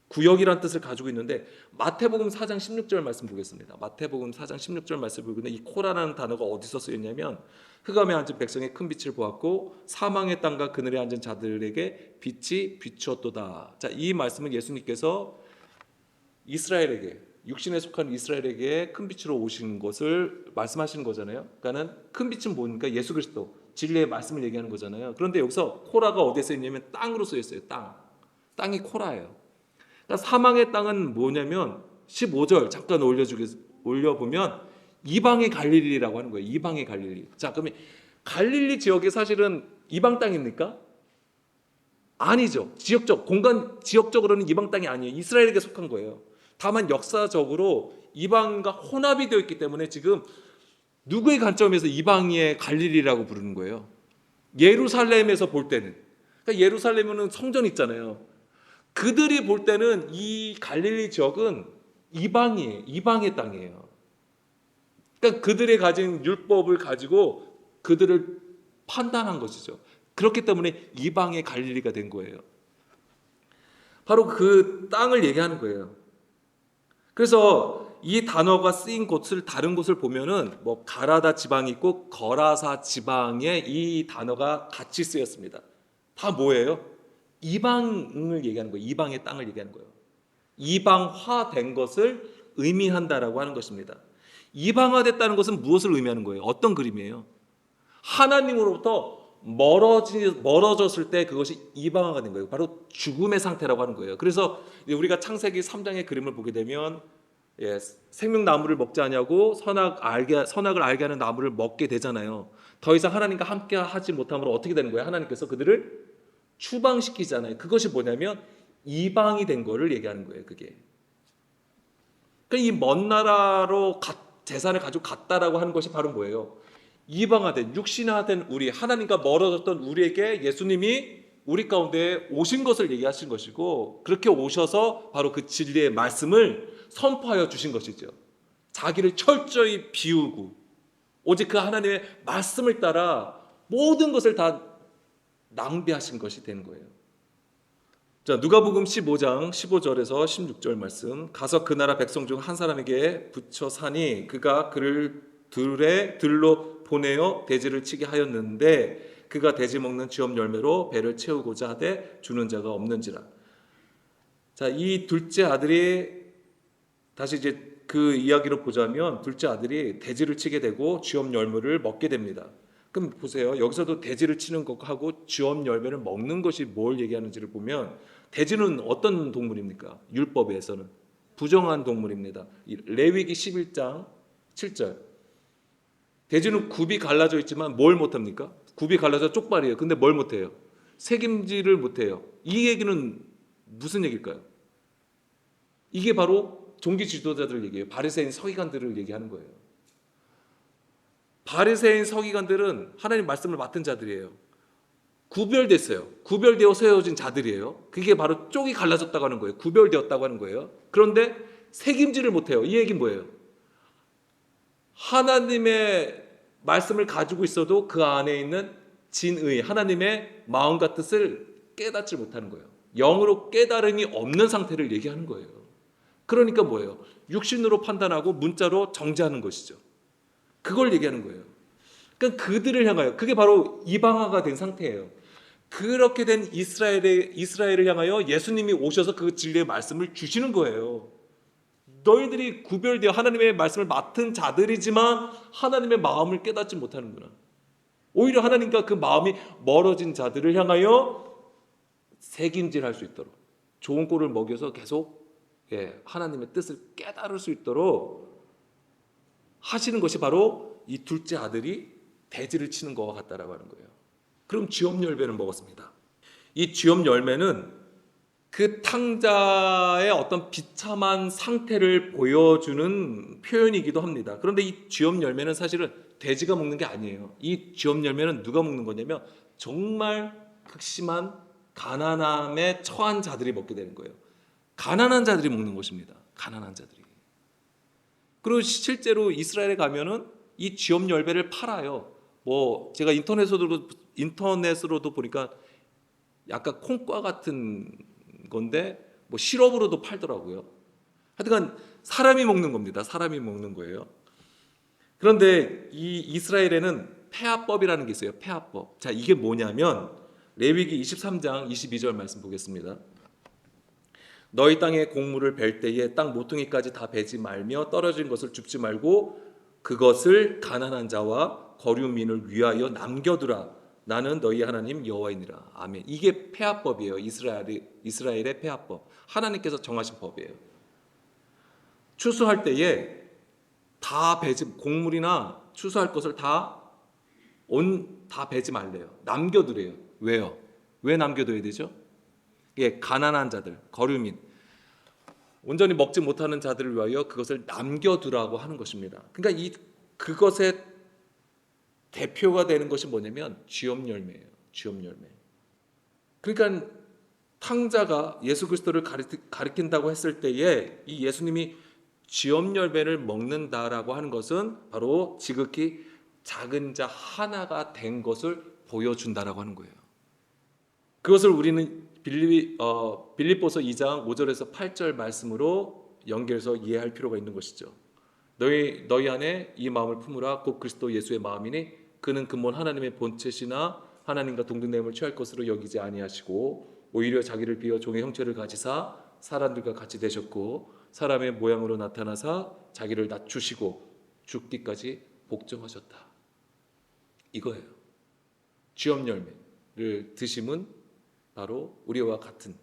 구역이라는 뜻을 가지고 있는데 마태복음 4장 16절 말씀 보겠습니다. 마태복음 4장 16절 말씀 보는데 이 코라라는 단어가 어디서 쓰였냐면 흑암에 앉은 백성의 큰 빛을 보았고 사망의 땅과 그늘에 앉은 자들에게 빛이 비추었도다. 자, 이 말씀은 예수님께서 이스라엘에게, 육신에 속한 이스라엘에게 큰 빛으로 오신 것을 말씀하시는 거잖아요. 그러니까는 큰 빛은 뭡니까? 예수 그리스도, 진리의 말씀을 얘기하는 거잖아요. 그런데 여기서 코라가 어디에 쓰여 있냐면 땅으로 쓰여 있어요. 땅. 땅이 코라예요. 그러니까 사망의 땅은 뭐냐면 15절 잠깐 올려보면 이방의 갈릴리라고 하는 거예요. 이방의 갈릴리. 자, 그러면 갈릴리 지역이 사실은 이방 땅입니까? 아니죠. 지역적으로는 이방 땅이 아니에요. 이스라엘에게 속한 거예요. 다만 역사적으로 이방과 혼합이 되어 있기 때문에 지금 누구의 관점에서 이방의 갈릴리라고 부르는 거예요? 예루살렘에서 볼 때는. 그러니까 예루살렘은 성전 있잖아요. 그들이 볼 때는 이 갈릴리 지역은 이방의 땅이에요. 그러니까 그들의 가진 율법을 가지고 그들을 판단한 것이죠. 그렇기 때문에 이방의 갈릴리가 된 거예요. 바로 그 땅을 얘기하는 거예요. 그래서 이 단어가 쓰인 곳을 다른 곳을 보면은 뭐 가라다 지방이 있고 거라사 지방에 이 단어가 같이 쓰였습니다. 다 뭐예요? 이방을 얘기하는 거예요. 이방의 땅을 얘기하는 거예요. 이방화된 것을 의미한다라고 하는 것입니다. 이방화됐다는 것은 무엇을 의미하는 거예요? 어떤 그림이에요? 하나님으로부터 멀어졌을 때 그것이 이방화가 된 거예요. 바로 죽음의 상태라고 하는 거예요. 그래서 우리가 창세기 3장의 그림을 보게 되면 생명나무를 먹지 아니하고 선악을 알게 하는 나무를 먹게 되잖아요. 더 이상 하나님과 함께 하지 못함으로 어떻게 되는 거예요? 하나님께서 그들을 추방시키잖아요. 그것이 뭐냐면 이방이 된 거를 얘기하는 거예요. 그게. 그러니까 이 먼 나라로 재산을 가지고 갔다라고 하는 것이 바로 뭐예요? 이방화된, 육신화된 우리, 하나님과 멀어졌던 우리에게 예수님이 우리 가운데 오신 것을 얘기하신 것이고, 그렇게 오셔서 바로 그 진리의 말씀을 선포하여 주신 것이죠. 자기를 철저히 비우고 오직 그 하나님의 말씀을 따라 모든 것을 다 낭비하신 것이 된 거예요. 자, 누가복음 15장 15절에서 16절 말씀. 가서 그 나라 백성 중 한 사람에게 붙여 사니 그가 그를 들로 보내어 돼지를 치게 하였는데 그가 돼지 먹는 쥐업 열매로 배를 채우고자 하되 주는 자가 없는지라. 자, 이 둘째 아들이 다시 이제 그 이야기로 보자면 둘째 아들이 돼지를 치게 되고 쥐업 열매를 먹게 됩니다. 그럼 보세요. 여기서도 돼지를 치는 것하고 쥐업 열매를 먹는 것이 뭘 얘기하는지를 보면 돼지는 어떤 동물입니까? 율법에서는 부정한 동물입니다. 레위기 11장 7절. 돼지는 굽이 갈라져 있지만 뭘 못합니까? 굽이 갈라져 쪽발이에요. 근데 뭘 못해요? 책임지를 못해요. 이 얘기는 무슨 얘기일까요? 이게 바로 종기 지도자들 얘기예요. 바리새인 서기관들을 얘기하는 거예요. 바리새인 서기관들은 하나님 말씀을 맡은 자들이에요. 구별됐어요. 구별되어 세워진 자들이에요. 그게 바로 쪽이 갈라졌다고 하는 거예요. 구별되었다고 하는 거예요. 그런데 책임지를 못해요. 이 얘기는 뭐예요? 하나님의 말씀을 가지고 있어도 그 안에 있는 진의, 하나님의 마음과 뜻을 깨닫지 못하는 거예요. 영으로 깨달음이 없는 상태를 얘기하는 거예요. 그러니까 뭐예요? 육신으로 판단하고 문자로 정죄하는 것이죠. 그걸 얘기하는 거예요. 그러니까 그들을 향하여, 그게 바로 이방화가 된 상태예요. 그렇게 된 이스라엘을 향하여 예수님이 오셔서 그 진리의 말씀을 주시는 거예요. 너희들이 구별되어 하나님의 말씀을 맡은 자들이지만 하나님의 마음을 깨닫지 못하는구나. 오히려 하나님과 그 마음이 멀어진 자들을 향하여 책임질할 수 있도록 좋은 꼴을 먹여서 계속 하나님의 뜻을 깨달을 수 있도록 하시는 것이 바로 이 둘째 아들이 대지를 치는 것과 같다라고 하는 거예요. 그럼 쥐업 열매를 먹었습니다. 이 쥐업 열매는 그 탕자의 어떤 비참한 상태를 보여주는 표현이기도 합니다. 그런데 이 쥐업 열매는 사실은 돼지가 먹는 게 아니에요. 이 쥐업 열매는 누가 먹는 거냐면 정말 극심한 가난함에 처한 자들이 먹게 되는 거예요. 가난한 자들이 먹는 것입니다. 가난한 자들이. 그리고 실제로 이스라엘에 가면은 이 쥐업 열매를 팔아요. 뭐 제가 인터넷으로도 보니까 약간 콩과 같은 건데 뭐 시럽으로도 팔더라고요. 하여튼 사람이 먹는 겁니다. 사람이 먹는 거예요. 그런데 이 이스라엘에는 폐하법이라는 게 있어요. 폐하법. 자, 이게 뭐냐면 레위기 23장 22절 말씀 보겠습니다. 너희 땅에 곡물을 벨 때에 땅 모퉁이까지 다 베지 말며 떨어진 것을 줍지 말고 그것을 가난한 자와 거류민을 위하여 남겨두라. 나는 너희 하나님 여호와이니라. 아멘. 이게 폐하법이에요. 이스라엘의 폐하법. 하나님께서 정하신 법이에요. 추수할 때에 다 베지, 곡물이나 추수할 것을 다 베지 말래요. 남겨두래요. 왜요? 왜 남겨둬야 되죠? 예, 가난한 자들, 거류민, 온전히 먹지 못하는 자들을 위하여 그것을 남겨두라고 하는 것입니다. 그러니까 그것의 대표가 되는 것이 뭐냐면 쥐업 열매예요. 쥐업 열매. 그러니까 탕자가 예수 그리스도를 가리킨다고 했을 때에 이 예수님이 쥐업 열매를 먹는다라고 하는 것은 바로 지극히 작은 자 하나가 된 것을 보여준다라고 하는 거예요. 그것을 우리는 빌립보서 2장 5절에서 8절 말씀으로 연결해서 이해할 필요가 있는 것이죠. 너희 안에 이 마음을 품으라. 곧 그리스도 예수의 마음이니 그는 근본 하나님의 본체시나 하나님과 동등됨을 취할 것으로 여기지 아니하시고 오히려 자기를 비워 종의 형체를 가지사 사람들과 같이 되셨고 사람의 모양으로 나타나사 자기를 낮추시고 죽기까지 복종하셨다. 이거예요. 쥐업 열매를 드심은 바로 우리와 같은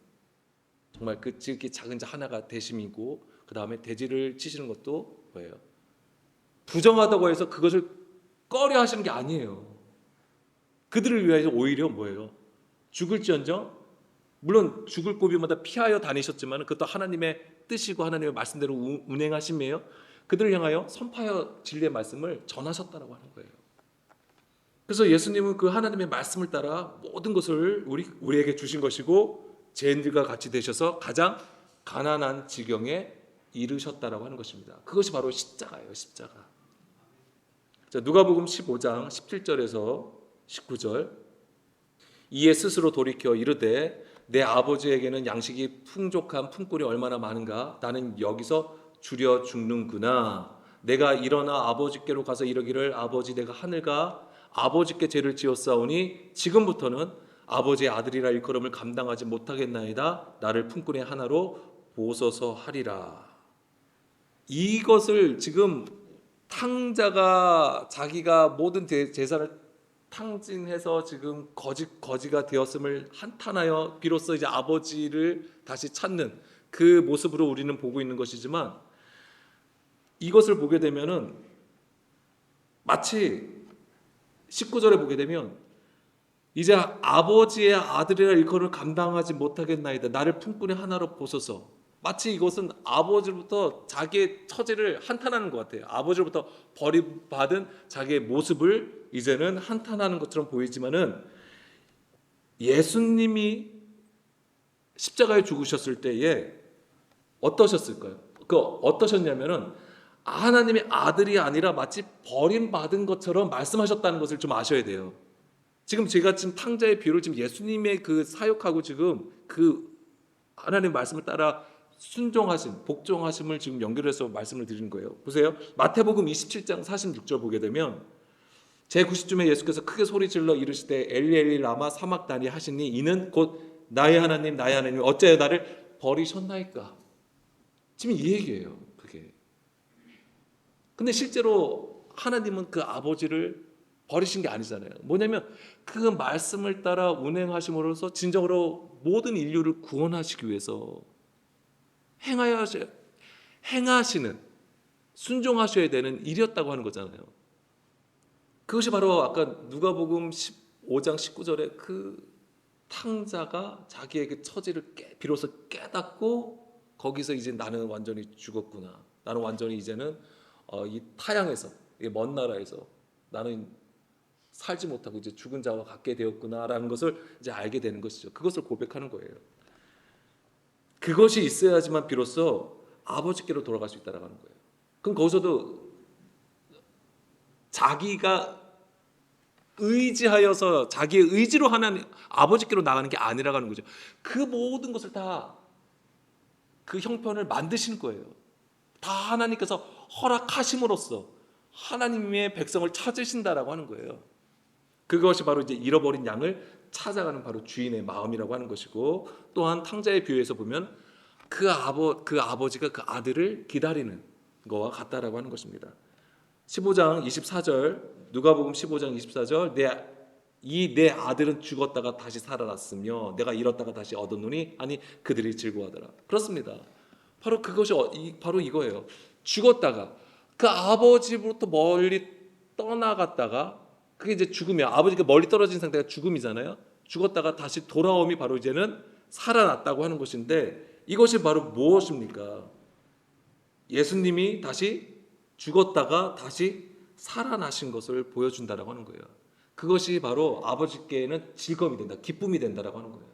정말 그 지극히 작은 자 하나가 되심이고 그 다음에 돼지를 치시는 것도 뭐예요? 부정하다고 해서 그것을 꺼려 하시는 게 아니에요. 그들을 위해서 오히려 뭐예요? 죽을지언정 물론 죽을 고비마다 피하여 다니셨지만 그것도 하나님의 뜻이고 하나님의 말씀대로 운행하심이에요. 그들을 향하여 선파하여 진리의 말씀을 전하셨다라고 하는 거예요. 그래서 예수님은 그 하나님의 말씀을 따라 모든 것을 우리에게 주신 것이고 죄인들과 같이 되셔서 가장 가난한 지경에 이르셨다라고 하는 것입니다. 그것이 바로 십자가예요. 십자가. 자, 누가복음 15장 17절에서 19절. 이에 스스로 돌이켜 이르되 내 아버지에게는 양식이 풍족한 품꾼이 얼마나 많은가. 나는 여기서 줄여 죽는구나. 내가 일어나 아버지께로 가서 이르기를 아버지 내가 하늘과 아버지께 죄를 지었사오니 지금부터는 아버지의 아들이라 일컬음을 감당하지 못하겠나이다. 나를 품꾼의 하나로 보소서 하리라. 이것을 지금 탕자가 자기가 모든 재산을 탕진해서 지금 거지가 되었음을 한탄하여 비로소 이제 아버지를 다시 찾는 그 모습으로 우리는 보고 있는 것이지만 이것을 보게 되면은 마치 19절에 보게 되면 이제 아버지의 아들이라 일컬을 감당하지 못하겠나이다. 나를 품꾼의 하나로 보소서. 마치 이것은 아버지로부터 자기의 처지를 한탄하는 것 같아요. 아버지로부터 버림받은 자기의 모습을 이제는 한탄하는 것처럼 보이지만은 예수님이 십자가에 죽으셨을 때에 어떠셨을까요? 어떠셨냐면은 하나님의 아들이 아니라 마치 버림받은 것처럼 말씀하셨다는 것을 좀 아셔야 돼요. 지금 제가 지금 탕자의 비유를 지금 예수님의 그 사역하고 지금 그 하나님의 말씀을 따라 순종하심, 복종하심을 지금 연결해서 말씀을 드리는 거예요. 보세요. 마태복음 27장 46절 보게 되면 제90쯤에 예수께서 크게 소리질러 이르시되 엘리 엘리 라마 사막다니 하시니 이는 곧 나의 하나님 나의 하나님 어찌하여 나를 버리셨나이까. 지금 이 얘기예요. 그게. 근데 실제로 하나님은 그 아버지를 버리신 게 아니잖아요. 뭐냐면 그 말씀을 따라 운행하심으로써 진정으로 모든 인류를 구원하시기 위해서 행하시는 순종하셔야 되는 일이었다고 하는 거잖아요. 그것이 바로 아까 누가복음 15장 19절에 그 탕자가 자기의 그 처지를 비로소 깨닫고 거기서 이제 나는 완전히 죽었구나. 나는 완전히 이제는 이 타향에서 이 먼 나라에서 나는 살지 못하고 이제 죽은 자와 같게 되었구나라는 것을 이제 알게 되는 것이죠. 그것을 고백하는 거예요. 그것이 있어야지만 비로소 아버지께로 돌아갈 수 있다라는 거예요. 그럼 거기서도 자기가 의지하여서 자기의 의지로 하나님 아버지께로 나가는 게 아니라는 거죠. 그 모든 것을 다 그 형편을 만드신 거예요. 다 하나님께서 허락하심으로써 하나님의 백성을 찾으신다라고 하는 거예요. 그것이 바로 이제 잃어버린 양을 찾아가는 바로 주인의 마음이라고 하는 것이고, 또한 탕자의 비유에서 보면 그 아버지가 그 아들을 기다리는 거와 같다라고 하는 것입니다. 15장 24절 누가복음 15장 24절 내 아들은 죽었다가 다시 살아났으며 내가 잃었다가 다시 얻었노니 아니 그들이 즐거워하더라. 그렇습니다. 바로 그것이 바로 이거예요. 죽었다가 그 아버지로부터 멀리 떠나갔다가 그게 이제 죽음이야. 아버지가 멀리 떨어진 상태가 죽음이잖아요. 죽었다가 다시 돌아옴이 바로 이제는 살아났다고 하는 것인데, 이것이 바로 무엇입니까? 예수님이 다시 죽었다가 다시 살아나신 것을 보여준다라고 하는 거예요. 그것이 바로 아버지께는 즐거움이 된다, 기쁨이 된다라고 하는 거예요.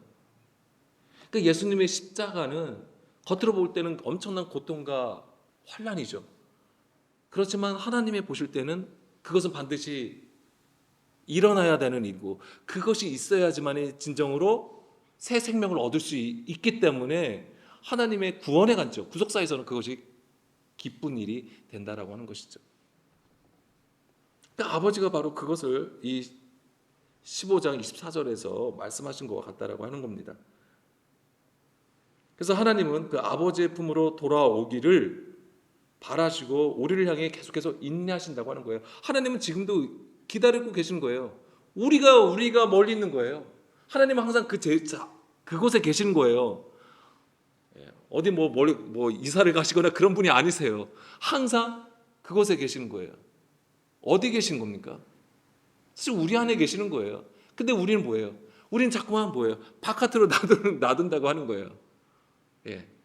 그러니까 예수님의 십자가는 겉으로 볼 때는 엄청난 고통과 환난이죠. 그렇지만 하나님이 보실 때는 그것은 반드시 일어나야 되는 일이고, 그것이 있어야지만 진정으로 새 생명을 얻을 수 있기 때문에 하나님의 구원의 관점, 구속사에서는 그것이 기쁜 일이 된다라고 하는 것이죠. 그러니까 아버지가 바로 그것을 이 15장 24절에서 말씀하신 것과 같다라고 하는 겁니다. 그래서 하나님은 그 아버지의 품으로 돌아오기를 바라시고 우리를 향해 계속해서 인내하신다고 하는 거예요. 하나님은 지금도 기다리고 계신 거예요. 우리가 멀리 있는 거예요. 하나님은 항상 그곳에 계신 거예요. 어디 멀리 이사를 가시거나 그런 분이 아니세요. 항상 그곳에 계시는 거예요. 어디 계신 겁니까? 사실 우리 안에 계시는 거예요. 근데 우리는 뭐예요? 우리는 자꾸만 뭐예요? 바깥으로 놔둔다고 하는 거예요.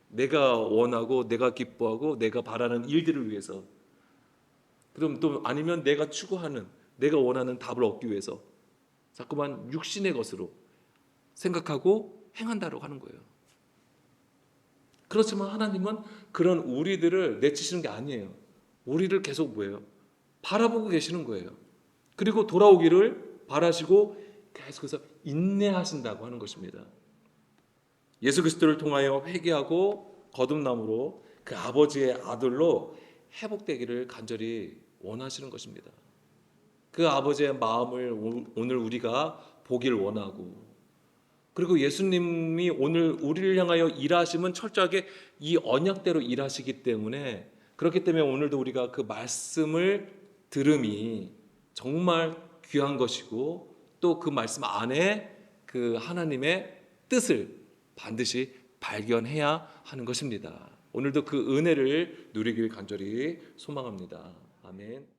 내가 원하고 내가 기뻐하고 내가 바라는 일들을 위해서, 그럼 또 아니면 내가 추구하는 내가 원하는 답을 얻기 위해서 자꾸만 육신의 것으로 생각하고 행한다고 하는 거예요. 그렇지만 하나님은 그런 우리들을 내치시는 게 아니에요. 우리를 계속 뭐예요? 바라보고 계시는 거예요. 그리고 돌아오기를 바라시고 계속해서 인내하신다고 하는 것입니다. 예수 그리스도를 통하여 회개하고 거듭남으로 그 아버지의 아들로 회복되기를 간절히 원하시는 것입니다. 그 아버지의 마음을 오늘 우리가 보기를 원하고, 그리고 예수님이 오늘 우리를 향하여 일하심은 철저하게 이 언약대로 일하시기 때문에, 그렇기 때문에 오늘도 우리가 그 말씀을 들음이 정말 귀한 것이고, 또 그 말씀 안에 그 하나님의 뜻을 반드시 발견해야 하는 것입니다. 오늘도 그 은혜를 누리길 간절히 소망합니다. 아멘.